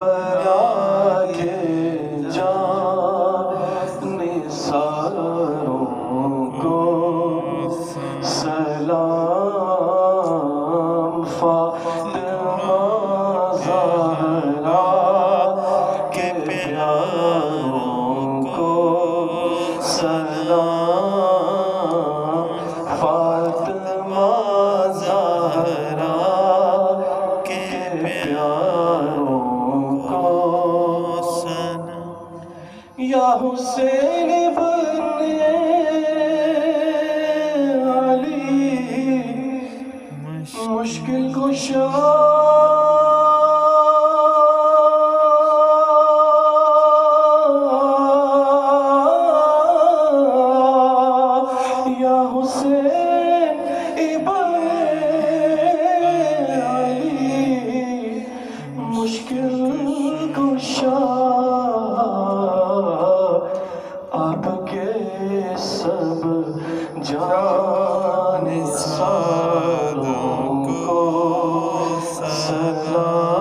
بلا کے جان نثاروں کو سلام، فاطمہ زہرا کے پیاروں کو سلام، فاطمہ زہرا کے پیاروں یا حسین ابن علی مشکل کشا، یا حسین ابن علی مشکل کشا، آپ کے سب جان ساروں کو سلام۔